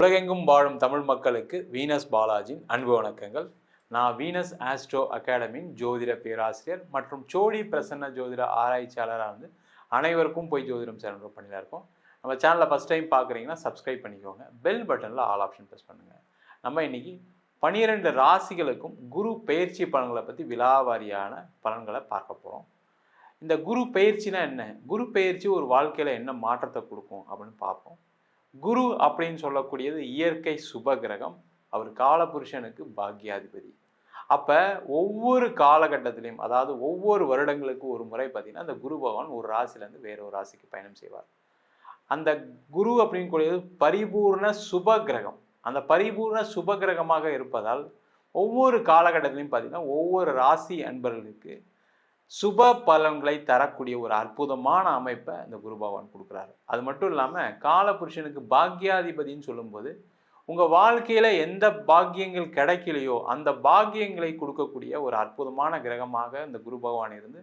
உலகெங்கும் வாழும் தமிழ் மக்களுக்கு வீனஸ் பாலாஜியின் அன்பு வணக்கங்கள். நான் வீனஸ் ஆஸ்ட்ரோ அகாடமியின் ஜோதிட பேராசிரியர் மற்றும் சோடி பிரசன்ன ஜோதிட ஆராய்ச்சியாளராக வந்து அனைவருக்கும் போய் ஜோதிடம் சேனல் பண்ணியில் இருக்கோம். நம்ம சேனலை ஃபஸ்ட் டைம் பார்க்குறீங்கன்னா சப்ஸ்கிரைப் பண்ணிக்கோங்க, பெல் பட்டனில் ஆல் ஆப்ஷன் ப்ரெஸ் பண்ணுங்கள். நம்ம இன்னைக்கு 12 ராசிகளுக்கும் குரு பெயர்ச்சி பலன்களை பற்றி விலாவாரியான பலன்களை பார்க்க போகிறோம். இந்த குரு பெயர்ச்சினா என்ன, குரு பெயர்ச்சி ஒரு வாழ்க்கையில் என்ன மாற்றத்தை கொடுக்கும் அப்படின்னு பார்ப்போம். குரு அப்படின்னு சொல்லக்கூடியது இயற்கை சுப கிரகம். அவர் காலபுருஷனுக்கு பாக்யாதிபதி. அப்போ ஒவ்வொரு காலகட்டத்திலையும், அதாவது ஒவ்வொரு வருடங்களுக்கு ஒரு முறை பார்த்தீங்கன்னா அந்த குரு பகவான் ஒரு ராசிலேருந்து வேற ஒரு ராசிக்கு பயணம் செய்வார். அந்த குரு அப்படின்னு கூடியது பரிபூர்ண சுப கிரகம். அந்த பரிபூர்ண சுப கிரகமாக இருப்பதால் ஒவ்வொரு காலகட்டத்திலையும் பார்த்தீங்கன்னா ஒவ்வொரு ராசி அன்பர்களுக்கு சுப பலன்களை தரக்கூடிய ஒரு அற்புதமான அமைப்பை இந்த குரு பகவான் கொடுக்குறாரு. அது மட்டும் இல்லாமல் காலபுருஷனுக்கு பாக்யாதிபதினு சொல்லும்போது உங்கள் வாழ்க்கையில் எந்த பாக்கியங்கள் கிடைக்கலையோ அந்த பாக்கியங்களை கொடுக்கக்கூடிய ஒரு அற்புதமான கிரகமாக இந்த குரு பகவான் இருந்து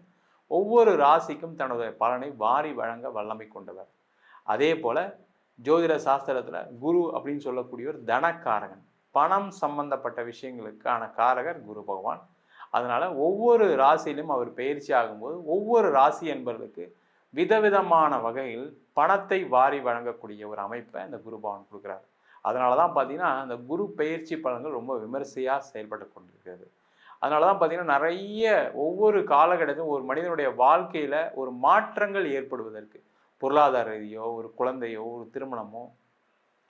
ஒவ்வொரு ராசிக்கும் தனது பலனை வாரி வழங்க வல்லமை கொண்டவர். அதே போல் ஜோதிட சாஸ்திரத்தில் குரு அப்படின்னு சொல்லக்கூடிய ஒரு தனக்காரகன், பணம் சம்பந்தப்பட்ட விஷயங்களுக்கான காரகர் குரு பகவான். அதனால் ஒவ்வொரு ராசியிலும் அவர் பயிற்சி ஆகும்போது ஒவ்வொரு ராசி என்பவர்களுக்கு விதவிதமான வகையில் பணத்தை வாரி வழங்கக்கூடிய ஒரு அமைப்பை இந்த குரு பகவான் கொடுக்குறாரு. அதனால தான் பார்த்தீங்கன்னா இந்த குரு பயிற்சி பலன்கள் ரொம்ப விமர்சையாக செயல்பட்டு கொண்டிருக்கிறது. அதனால தான் பார்த்தீங்கன்னா நிறைய ஒவ்வொரு காலகட்டத்திலும் ஒரு மனிதனுடைய வாழ்க்கையில் ஒரு மாற்றங்கள் ஏற்படுவதற்கு, பொருளாதார ரீதியோ ஒரு குழந்தையோ ஒரு திருமணமோ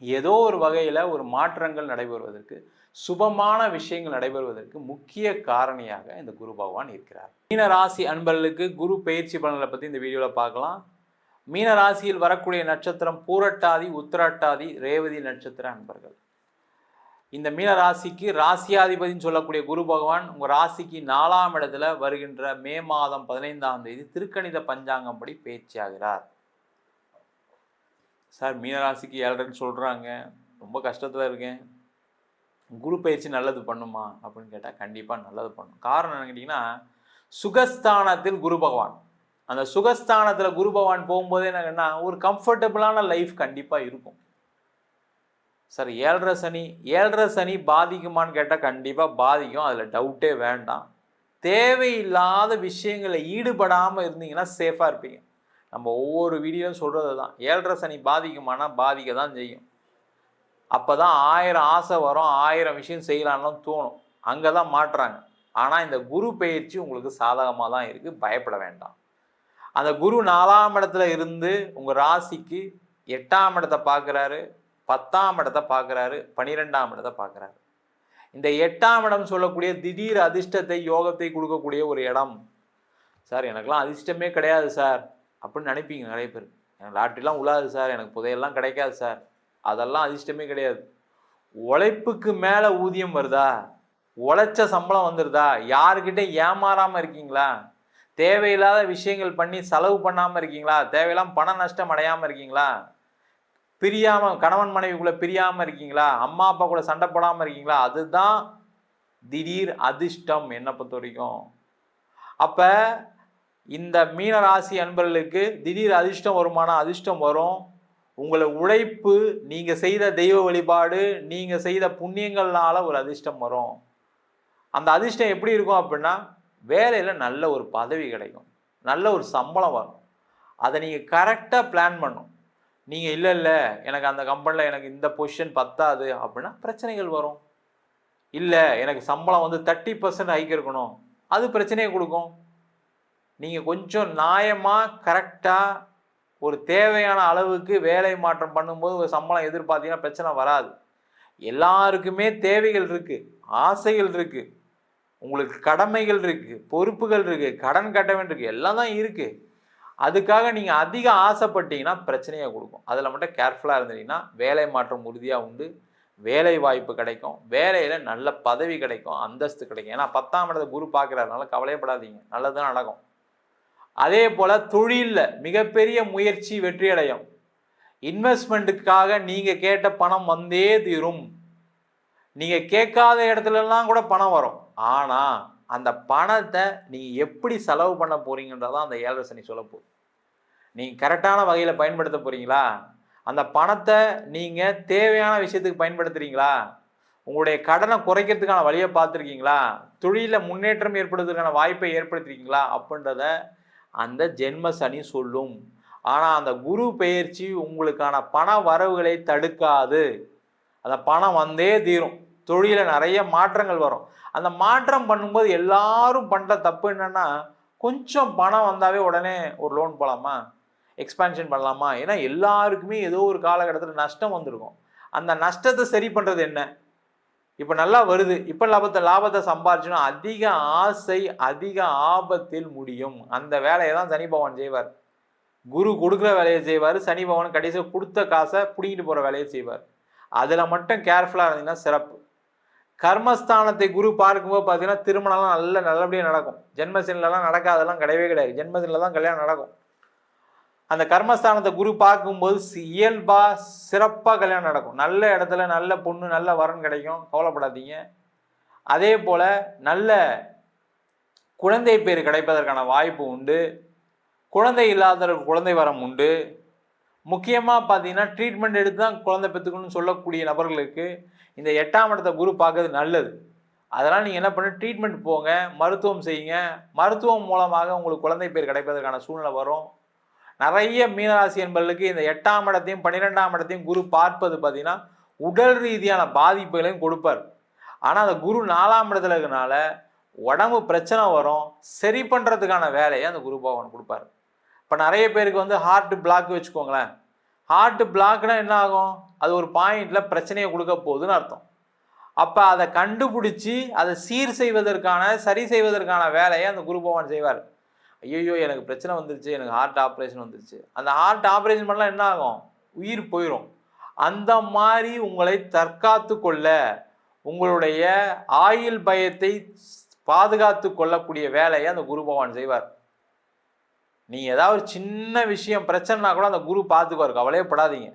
ஏதோ ஒரு வகையில் ஒரு மாற்றங்கள் நடைபெறுவதற்கு, சுபமான விஷயங்கள் நடைபெறுவதற்கு முக்கிய காரணியாக இந்த குரு பகவான் இருக்கிறார். மீன ராசி அன்பர்களுக்கு குரு பயிற்சி பலன்களை பற்றி இந்த வீடியோவில் பார்க்கலாம். மீன ராசியில் வரக்கூடிய நட்சத்திரம் பூரட்டாதி, உத்திரட்டாதி, ரேவதி நட்சத்திர அன்பர்கள். இந்த மீன ராசிக்கு ராசியாதிபதினு சொல்லக்கூடிய குரு பகவான் உங்கள் ராசிக்கு 4ஆம் இடத்துல வருகின்ற மே மாதம் 15ஆம் தேதி திருக்கணித பஞ்சாங்கம் படி பயிற்சி ஆகிறார். சார் மீனராசிக்கு 7ன்னு சொல்கிறாங்க, ரொம்ப கஷ்டத்தில் இருக்கேன், குரு பயிற்சி நல்லது பண்ணுமா அப்படின்னு கேட்டால் கண்டிப்பாக நல்லது பண்ணும். காரணம் என்னன்னு கேட்டிங்கன்னா சுகஸ்தானத்தில் குரு பகவான், அந்த சுகஸ்தானத்தில் குரு பகவான் போகும்போதே என்னன்னா ஒரு கம்ஃபர்டபுளான லைஃப் கண்டிப்பாக இருக்கும். சார் 7.5 சனி பாதிக்குமான்னு கேட்டால் கண்டிப்பாக பாதிக்கும், அதில் டவுட்டே வேண்டாம். தேவையில்லாத விஷயங்களில் ஈடுபடாமல் இருந்தீங்கன்னா சேஃபாக இருப்பீங்க. நம்ம ஒவ்வொரு வீடியோவும் சொல்கிறது தான், 7.5 சனி பாதிக்குமானா பாதிக்க தான் செய்யும். அப்போ தான் 1000 ஆசை வரும், 1000 விஷயம் செய்யலான்னு தோணும், அங்கே தான் மாட்டுறாங்க. ஆனால் இந்த குரு பயிற்சி உங்களுக்கு சாதகமாக தான் இருக்குது, பயப்பட வேண்டாம். அந்த குரு 4ஆம் இடத்துல இருந்து உங்கள் ராசிக்கு 8ஆம் இடத்தை பார்க்குறாரு, 10ஆம் இடத்தை பார்க்குறாரு, 12ஆம் இடத்தை பார்க்குறாரு. இந்த 8ஆம் இடம் சொல்லக்கூடிய திடீர் அதிர்ஷ்டத்தை, யோகத்தை கொடுக்கக்கூடிய ஒரு இடம். சார் எனக்கெல்லாம் அதிர்ஷ்டமே கிடையாது சார் அப்படின்னு நினைப்பீங்க நிறைய பேர். எனக்கு லாட்ரிலாம் உள்ளாது சார், எனக்கு புதையெல்லாம் கிடைக்காது சார், அதெல்லாம் அதிர்ஷ்டமே கிடையாது. உழைப்புக்கு மேலே ஊதியம் வருதா, உழைச்ச சம்பளம் வந்துடுதா, யாருக்கிட்ட ஏமாறாமல் இருக்கீங்களா, தேவையில்லாத விஷயங்கள் பண்ணி செலவு பண்ணாமல் இருக்கீங்களா, தேவையில்லாமல் பண நஷ்டம் அடையாமல் இருக்கீங்களா, பிரியாமல் கணவன் மனைவிக்குள்ளே பிரியாமல் இருக்கீங்களா, அம்மா அப்பா கூட சண்டை போடாமல் இருக்கீங்களா, அதுதான் திடீர் அதிர்ஷ்டம் என்னை பொறுத்த வரைக்கும். அப்போ இந்த மீனராசி அன்பர்களுக்கு திடீர் அதிர்ஷ்டம் வருமானம், அதிர்ஷ்டம் வரும். உங்களை உழைப்பு, நீங்கள் செய்த தெய்வ வழிபாடு, நீங்கள் செய்த புண்ணியங்கள்னால ஒரு அதிர்ஷ்டம் வரும். அந்த அதிர்ஷ்டம் எப்படி இருக்கும் அப்படின்னா வேலையில் நல்ல ஒரு பதவி கிடைக்கும், நல்ல ஒரு சம்பளம் வரும். அதை நீங்கள் கரெக்டாக பிளான் பண்ணும். நீங்கள் இல்லை எனக்கு அந்த கம்பெனியில் எனக்கு இந்த பொசிஷன் பத்தாது அப்படின்னா பிரச்சனைகள் வரும். இல்லை எனக்கு சம்பளம் வந்து 30% ஹைக் இருக்கணும், அது பிரச்சனையை கொடுக்கும். நீங்கள் கொஞ்சம் நியாயமாக கரெக்டாக ஒரு தேவையான அளவுக்கு வேலை மாற்றம் பண்ணும்போது ஒரு சம்பளம் எதிர்பார்த்தீங்கன்னா பிரச்சனை வராது. எல்லாருக்குமே தேவைகள் இருக்குது, ஆசைகள் இருக்குது, உங்களுக்கு கடமைகள் இருக்குது, பொறுப்புகள் இருக்குது, கடன் கட்ட வேண்டியிருக்கு, எல்லாம் தான் இருக்குது. அதுக்காக நீங்கள் அதிக ஆசைப்பட்டீங்கன்னா பிரச்சனையை கொடுக்கும். அதில் மட்டும் கேர்ஃபுல்லாக இருந்தீங்கன்னா வேலை மாற்றம் உறுதியாக உண்டு, வேலை வாய்ப்பு கிடைக்கும், வேலையில் நல்ல பதவி கிடைக்கும், அந்தஸ்து கிடைக்கும். ஏன்னா 10ஆம் இடத்தை குரு பார்க்குறதுனால கவலைப்படாதீங்க, நல்லதுதான் நடக்கும். அதே போல் தொழிலில் மிகப்பெரிய முயற்சி வெற்றியடையும். இன்வெஸ்ட்மெண்ட்டுக்காக நீங்கள் கேட்ட பணம் வந்தே தீரும். நீங்கள் கேட்காத இடத்துலலாம் கூட பணம் வரும். ஆனால் அந்த பணத்தை நீங்கள் எப்படி செலவு பண்ண போகிறீங்கன்றதான் அந்த 7.5 சனி சொல்ல போகுது. நீங்கள் கரெக்டான வகையில் பயன்படுத்த போகிறீங்களா? அந்த பணத்தை நீங்கள் தேவையான விஷயத்துக்கு பயன்படுத்துகிறீங்களா? உங்களுடைய கடனை குறைக்கிறதுக்கான வழியை பார்த்துருக்கீங்களா? தொழிலில் முன்னேற்றம் ஏற்படுவதற்கான வாய்ப்பை ஏற்படுத்திருக்கீங்களா? அப்படின்றத அந்த ஜென்ம சனி சொல்லும். ஆனால் அந்த குரு பெயர்ச்சி உங்களுக்கான பண வரவுகளை தடுக்காது. அந்த பணம் வந்தே தீரும். தொழிலில் நிறைய மாற்றங்கள் வரும். அந்த மாற்றம் பண்ணும்போது எல்லாரும் பண்ணுற தப்பு என்னன்னா, கொஞ்சம் பணம் வந்தாவே உடனே ஒரு லோன் போகலாமா, எக்ஸ்பான்ஷன் பண்ணலாமா? ஏன்னா எல்லாருக்குமே ஏதோ ஒரு காலகட்டத்தில் நஷ்டம் வந்திருக்கும். அந்த நஷ்டத்தை சரி பண்ணுறது என்ன? இப்போ நல்லா வருது, இப்போ லாபத்தை சம்பாரிச்சோன்னா அதிக ஆசை அதிக ஆபத்தில் முடியும். அந்த வேலையை தான் சனி பகவான் செய்வார். குரு கொடுக்குற வேலையை செய்வார். சனி பகவான் கடைசியாக கொடுத்த காசை பிடிங்கிட்டு போகிற வேலையை செய்வார். அதில் மட்டும் கேர்ஃபுல்லாக இருந்தீங்கன்னா சிறப்பு. கர்மஸ்தானத்தை குரு பார்க்கும்போது பார்த்தீங்கன்னா திருமணம்லாம் நல்லபடியாக நடக்கும். ஜென்மசனிலலாம் நடக்காதெல்லாம் கிடையவே கிடையாது. ஜென்மசனில் தான் கல்யாணம் நடக்கும். அந்த கர்மஸ்தானத்தை குரு பார்க்கும்போது இயல்பாக சிறப்பாக கல்யாணம் நடக்கும். நல்ல இடத்துல நல்ல பொண்ணு நல்ல வரன் கிடைக்கும், கவலைப்படாதீங்க. அதே போல் நல்ல குழந்தை பேர் கிடைப்பதற்கான வாய்ப்பு உண்டு. குழந்தை இல்லாதவருக்கு குழந்தை வரம் உண்டு. முக்கியமாக பார்த்தீங்கன்னா ட்ரீட்மெண்ட் எடுத்து தான் குழந்தை பெற்றுக்கணும்னு சொல்லக்கூடிய நபர்களுக்கு இந்த 8ஆம் இடத்தை குரு பார்க்கறது நல்லது. அதனால் நீங்கள் என்ன பண்ணு, ட்ரீட்மெண்ட் போங்க, மருத்துவம் செய்யுங்க. மருத்துவம் மூலமாக உங்களுக்கு குழந்தை பேர் கிடைப்பதற்கான சூழ்நிலை வரும். நிறைய மீனராசி என்பவர்களுக்கு இந்த 8ஆம் இடத்தையும் 12ஆம் இடத்தையும் குரு பார்ப்பது பார்த்தீங்கன்னா உடல் ரீதியான பாதிப்புகளையும் கொடுப்பார். ஆனால் அந்த குரு 4ஆம் இடத்துல இருக்கனால உடம்பு பிரச்சனை வரும். சரி பண்ணுறதுக்கான வேலையை அந்த குரு பகவான் கொடுப்பார். இப்போ நிறைய பேருக்கு வந்து ஹார்ட் பிளாக் வச்சுக்கோங்களேன். ஹார்ட் பிளாக்னா என்ன ஆகும்? அது ஒரு பாயிண்டில் பிரச்சனையை கொடுக்க போகுதுன்னு அர்த்தம். அப்போ அதை கண்டுபிடிச்சி அதை சரி செய்வதற்கான வேலையை அந்த குரு பகவான் செய்வார். ஐயோ எனக்கு பிரச்சனை வந்துருச்சு, எனக்கு ஹார்ட் ஆப்ரேஷன் வந்துருச்சு. அந்த ஹார்ட் ஆப்ரேஷன் பண்ணலாம் என்ன ஆகும்? உயிர் போயிடும். அந்த மாதிரி உங்களை தற்காத்து கொள்ள, உங்களுடைய ஆயுள் பயத்தை பாதுகாத்து கொள்ளக்கூடிய வேலையை அந்த குரு பகவான் செய்வார். நீங்கள் ஏதாவது ஒரு சின்ன விஷயம் பிரச்சனைனா கூட அந்த குரு பார்த்துக்குவார், கவலையே படாதீங்க.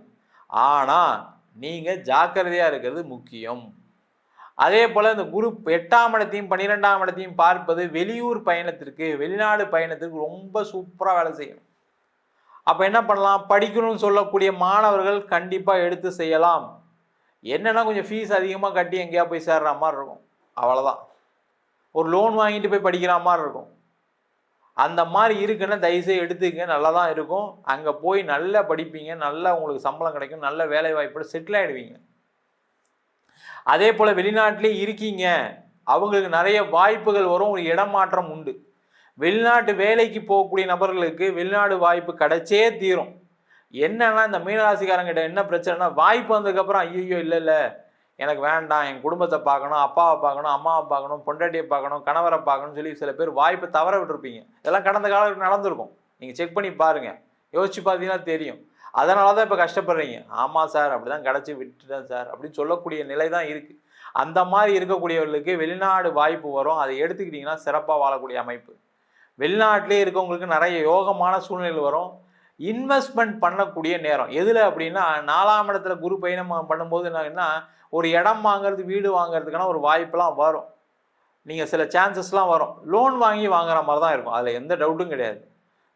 ஆனால் நீங்கள் ஜாக்கிரதையாக இருக்கிறது முக்கியம். அதே போல் இந்த குரு 8ஆம் இடத்தையும் 12ஆம் இடத்தையும் பார்ப்பது வெளியூர் பயணத்திற்கு, வெளிநாடு பயணத்திற்கு ரொம்ப சூப்பராக வேலை செய்யும். அப்போ என்ன பண்ணலாம்? படிக்கணும்னு சொல்லக்கூடிய மாணவர்கள் கண்டிப்பாக எடுத்து செய்யலாம். என்னென்னா கொஞ்சம் ஃபீஸ் அதிகமாக கட்டி எங்கேயா போய் சேர்ற மாதிரி இருக்கும், அவ்வளோதான். ஒரு லோன் வாங்கிட்டு போய் படிக்கிற மாதிரி இருக்கும். அந்த மாதிரி இருக்குன்னா தயவுசெய்து எடுத்துக்க, நல்லா தான் இருக்கும். அங்கே போய் நல்லா படிப்பீங்க, நல்லா உங்களுக்கு சம்பளம் கிடைக்கும், நல்ல வேலை வாய்ப்போட செட்டில் ஆகிடுவீங்க. அதே போல் வெளிநாட்டிலே இருக்கீங்க, அவங்களுக்கு நிறைய வாய்ப்புகள் வரும், ஒரு இடமாற்றம் உண்டு. வெளிநாட்டு வேலைக்கு போகக்கூடிய நபர்களுக்கு வெளிநாடு வாய்ப்பு கிடைச்சே தீரும். என்னன்னா இந்த மீனராசிக்காரங்கிட்ட என்ன பிரச்சனைனா, வாய்ப்பு வந்ததுக்கப்புறம் ஐயோ இல்லை எனக்கு வேண்டாம், என் குடும்பத்தை பார்க்கணும், அப்பாவை பார்க்கணும், அம்மாவை பார்க்கணும், பொண்டாட்டியை பார்க்கணும், கணவரை பார்க்கணும்னு சொல்லி சில பேர் வாய்ப்பை தவற விட்டுருப்பீங்க. இதெல்லாம் கடந்த காலத்தில் நடந்திருக்கும். நீங்கள் செக் பண்ணி பாருங்கள், யோசிச்சு பார்த்தீங்கன்னா தெரியும். அதனால தான் இப்போ கஷ்டப்படுறீங்க. ஆமாம் சார், அப்படி தான் கிடச்சி விட்டுட்டேன் சார் அப்படின்னு சொல்லக்கூடிய நிலை தான் இருக்குது. அந்த மாதிரி இருக்கக்கூடியவர்களுக்கு வெளிநாடு வாய்ப்பு வரும். அதை எடுத்துக்கிட்டிங்கன்னா சிறப்பாக வாழக்கூடிய அமைப்பு. வெளிநாட்டிலே இருக்கவங்களுக்கு நிறைய யோகமான சூழ்நிலை வரும். இன்வெஸ்ட்மெண்ட் பண்ணக்கூடிய நேரம் எதில் அப்படின்னா, 4ஆம் இடத்துல குரு பயணம் பண்ணும்போது என்னன்னா, ஒரு இடம் வாங்குறது, வீடு வாங்குறதுக்கான ஒரு வாய்ப்பெலாம் வரும். நீங்கள் சில சான்சஸ்லாம் வரும். லோன் வாங்கி வாங்குற மாதிரி தான் இருக்கும், அதில் எந்த டவுட்டும் கிடையாது.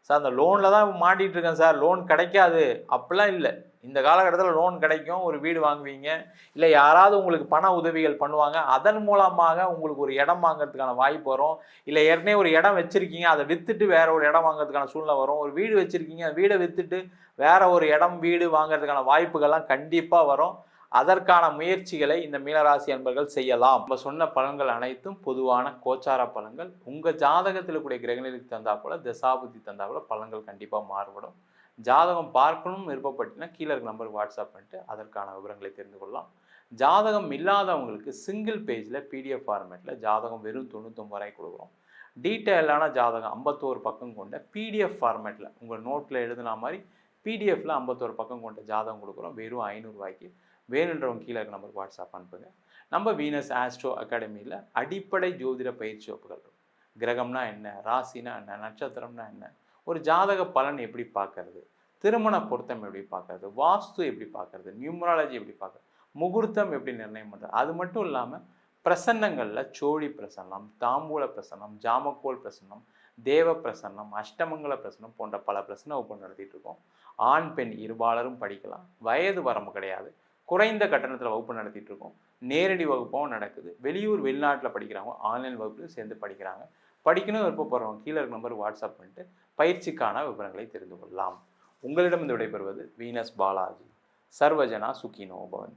சார் அந்த லோனில் தான் மாட்டிகிட்டு இருக்கேன் சார், லோன் கிடைக்காது அப்படிலாம் இல்லை. இந்த காலகட்டத்தில் லோன் கிடைக்கும், ஒரு வீடு வாங்குவீங்க, இல்லை யாராவது உங்களுக்கு பண உதவிகள் பண்ணுவாங்க. அதன் மூலமாக உங்களுக்கு ஒரு இடம் வாங்குறதுக்கான வாய்ப்பு வரும். இல்லை ஏற்கனவே ஒரு இடம் வச்சுருக்கீங்க, அதை விற்றுட்டு வேற ஒரு இடம் வாங்குறதுக்கான சூழ்நிலை வரும். ஒரு வீடு வச்சுருக்கீங்க, அந்த வீடை விற்றுட்டு வேற ஒரு இடம் வீடு வாங்குறதுக்கான வாய்ப்புகள்லாம் கண்டிப்பாக வரும். அதற்கான முயற்சிகளை இந்த மீனராசி அன்பர்கள் செய்யலாம். நம்ம சொன்ன பலன்கள் அனைத்தும் பொதுவான கோச்சார பலன்கள். உங்கள் ஜாதகத்தில் கூடிய கிரகநிலைக்கு தந்தா போல, தசாபுத்தி தந்தா போல பலன்கள் கண்டிப்பாக மாறுபடும். ஜாதகம் பார்க்கணும்னு விருப்பப்பட்டீங்கன்னா கீழே இருக்க நம்பருக்கு வாட்ஸ்அப் பண்ணிட்டு அதற்கான விவரங்களை தெரிந்து கொள்ளலாம். ஜாதகம் இல்லாதவங்களுக்கு சிங்கிள் பேஜில் PDF ஃபார்மேட்டில் ஜாதகம் வெறும் 99 ரூபாய்க்கு கொடுக்குறோம். டீட்டெயிலான ஜாதகம் 51 பக்கம் கொண்ட PDF ஃபார்மேட்டில் உங்கள் நோட்டில் எழுதுன மாதிரி PDFல 51 பக்கம் கொண்ட ஜாதகம் கொடுக்குறோம் வெறும் 500 ரூபாய்க்கு. வேணுன்றவங்க கீழே இருக்க நம்பருக்கு வாட்ஸ்அப் அனுப்புங்க. நம்ம வீனஸ் ஆஸ்ட்ரோ அகாடமியில் அடிப்படை ஜோதிட பயிற்சி வகுப்புகள். கிரகம்னா என்ன, ராசினா என்ன, நட்சத்திரம்னா என்ன, ஒரு ஜாதக பலன் எப்படி பார்க்கறது, திருமண பொருத்தம் எப்படி பார்க்கறது, வாஸ்து எப்படி பார்க்கறது, நியூமராலஜி எப்படி பார்க்கறது, முகூர்த்தம் எப்படி நிர்ணயம் பண்ணுறது, அது மட்டும் இல்லாமல் பிரசன்னங்களில் சோழி பிரசன்னம், தாம்பூல பிரசன்னம், ஜாமக்கோல் பிரசன்னம், தேவ பிரசன்னம், அஷ்டமங்கல பிரசன்னம் போன்ற பல பிரசன்ன வகுப்பு நடத்திட்டு இருக்கோம். ஆண் பெண் இருபாலரும் படிக்கலாம். வயது வரம்பு கிடையாது. குறைந்த கட்டணத்தில் வகுப்பு நடத்திட்டு இருக்கோம். நேரடி வகுப்பும் நடக்குது. வெளியூர் வெளிநாட்டில் படிக்கிறவங்க ஆன்லைன் வகுப்பு சேர்ந்து படிக்கிறாங்க. படிக்கணும் விருப்பப்படுறவங்க கீழே இருக்க நம்பருக்கு வாட்ஸ்அப் பண்ணிட்டு பயிற்சிக்கான விவரங்களை தெரிந்து கொள்ளலாம். உங்களிடம் இந்த விடைபெறுவது வீனஸ் பாலாஜி. சர்வஜனா சுகினோ பவந்தி.